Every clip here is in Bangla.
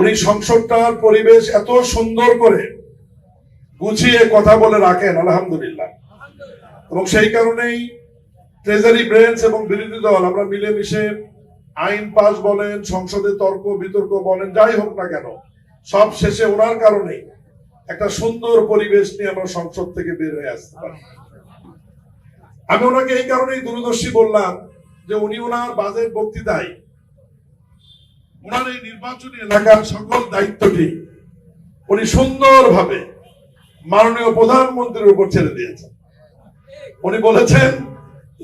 উনি সংসদটার পরিবেশ এত সুন্দর করে গুছিয়ে কথা বলে রাখেন, আলহামদুলিল্লাহ। এবং সেই কারণেই ট্রেজারি ব্রেঞ্চ এবং বিরোধী দল আমরা মিলেমিশে আইন পাস বলেন, সংসদে তর্ক বিতর্ক বলেন, যাই হোক না কেন, সব শেষে ওনার কারণেই একটা সুন্দর পরিবেশ নিয়ে আমরা সংসদ থেকে বের হয়ে আসতে পারি। আমি ওনাকে এই কারণেই দূরদর্শী বললাম যে উনি ওনার বাজেট বক্তৃতায় ওনার এই নির্বাচনী এলাকার সকল দায়িত্বটি উনি সুন্দরভাবে মাননীয় প্রধানমন্ত্রীর উপর ছেড়ে দিয়েছেন। উনি বলেছেন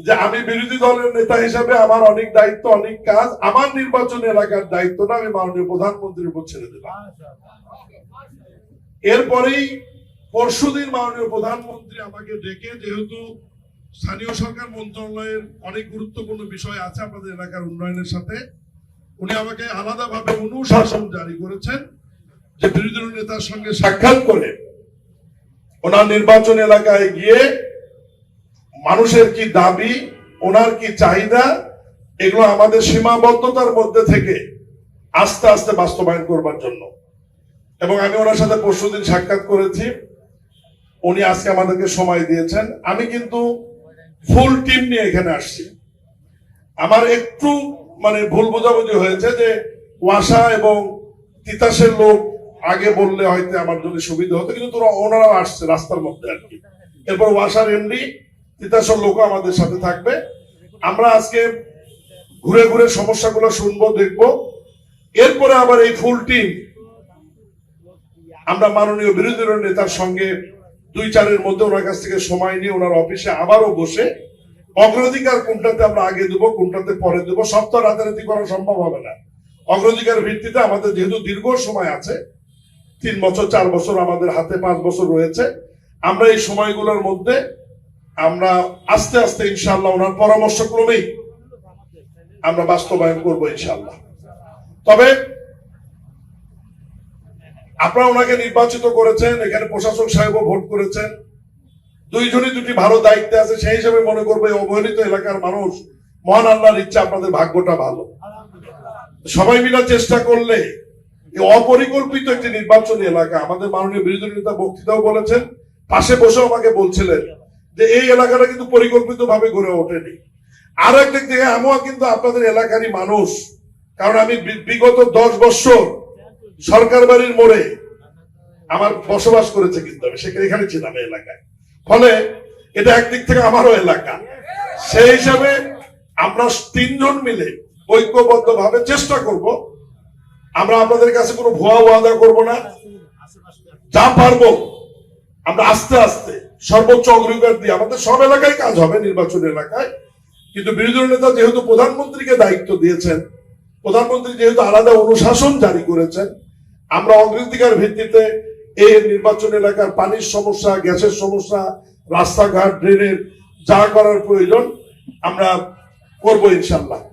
যে আমি বিরোধী দলের নেতা হিসাবে আমার অনেক দায়িত্ব, অনেক কাজ, আমার নির্বাচনী এলাকার দায়িত্বটা আমি মাননীয় প্রধানমন্ত্রীর উপর ছেড়ে দিলাম। এরপরেই পরশুদিন মাননীয় প্রধানমন্ত্রী আমাকে ডেকে, যেহেতু স্থানীয় সরকার মন্ত্রণালয়ের অনেক গুরুত্বপূর্ণ বিষয় আছে আপনাদের এলাকার উন্নয়নের সাথে, উনি আমাকে আলাদাভাবে অনুশাসন জারি করেছেন যে বিরোধী দল নেতার সঙ্গে সাক্ষাৎ করে ওনার নির্বাচন এলাকায় গিয়ে মানুষের কি দাবি, ওনার কি চাহিদা, এগুলো আমাদের সীমাবদ্ধতার মধ্যে থেকে আস্তে আস্তে বাস্তবায়ন করবার জন্য। এবং আমি ওনার সাথে পরশুদিন সাক্ষাৎ করেছি, উনি আজকে আমাদেরকে সময় দিয়েছেন। আমি কিন্তু ফুল টিম নিয়ে এখানে আসছি। আমার একটু ভুল বোঝাবুঝি হয়েছে যে ওয়াসা এবং তিতাসের লোক আগে বললে হয়তো আমার জন্য সুবিধা হতো, কিন্তু ওনারাও আসছে রাস্তার মধ্যে আর কি। এরপর ওয়াসার এমডি, তিতাসের লোকও আমাদের সাথে থাকবে। আমরা আজকে ঘুরে ঘুরে সমস্যাগুলো শুনবো, দেখবো। এরপরে আবার এই ফুল টিম আমরা মাননীয় বিরোধী দলের নেতার সঙ্গে 2-4 মধ্যে ওনার কাছ থেকে সময় নিয়ে ওনার অফিসে আবারও বসে অগ্রাধিকার কোনটাতে আমরা আগে দেবো, কোনটাতে পরে দেবো, সব তো রাতারাতি করা সম্ভব হবে না। অগ্রাধিকার ভিত্তিতে আমাদের যেহেতু দীর্ঘ সময় আছে, 3 বছর 4 বছর আমাদের হাতে, 5 বছর রয়েছে, আমরা এই সময়গুলোর মধ্যে আমরা আস্তে আস্তে ইনশাআল্লাহ ওনার পরামর্শ ক্রমেই আমরা বাস্তবায়ন করবো ইনশাআল্লাহ। তবে আপনারা ওনাকে নির্বাচিত করেছেন, এখানে প্রশাসক সাহেবও ভোট করেছেন, দুইজনই দুটি ভালো দায়িত্বে আছে। সেই হিসেবে মনে করবো এই অবহেলিত এলাকার মানুষ, মহান আল্লাহর ইচ্ছা আপনাদের ভাগ্যটা ভালো। সবাই মিলে চেষ্টা করলে এই অপরিকল্পিত একটি নির্বাচনী এলাকা, আমাদের মাননীয় বিরোধী নেতা বক্তৃতাও বলেছেন, পাশে বসেও আমাকে বলছিলেন যে এই এলাকাটা কিন্তু পরিকল্পিত ভাবে গড়ে ওঠেনি। আর একদিক থেকে আমিও কিন্তু আপনাদের এলাকারই মানুষ, কারণ আমি বিগত 10 বছর সরকার বাড়ির মোড়ে আমার বসবাস করেছে, কিন্তু আমি এখানে ছিলাম এই এলাকায়। ফলে এটা একদিক থেকে আমারও এলাকা। সেই হিসাবে আমরা 3 জন মিলে ঐক্যবদ্ধ ভাবে চেষ্টা করব। আমরা আপনাদের কাছে কোনো ভুয়া ওয়াদা করব না, যা পারবো আমরা আস্তে আস্তে সর্বোচ্চ অগ্রাধিকার দিয়ে আমাদের সব এলাকায় কাজ হবে, নির্বাচন এলাকায়। কিন্তু বিরোধী দল নেতা যেহেতু প্রধানমন্ত্রীকে দায়িত্ব দিয়েছেন, প্রধানমন্ত্রী যেহেতু আলাদা অনুশাসন জারি করেছেন, আমরা অগ্রাধিকার ভিত্তিতে এই নির্বাচন এলাকার পানির সমস্যা, গ্যাসের সমস্যা, রাস্তাঘাট, ড্রেনের যা করার প্রয়োজন আমরা করবো ইনশাল্লাহ।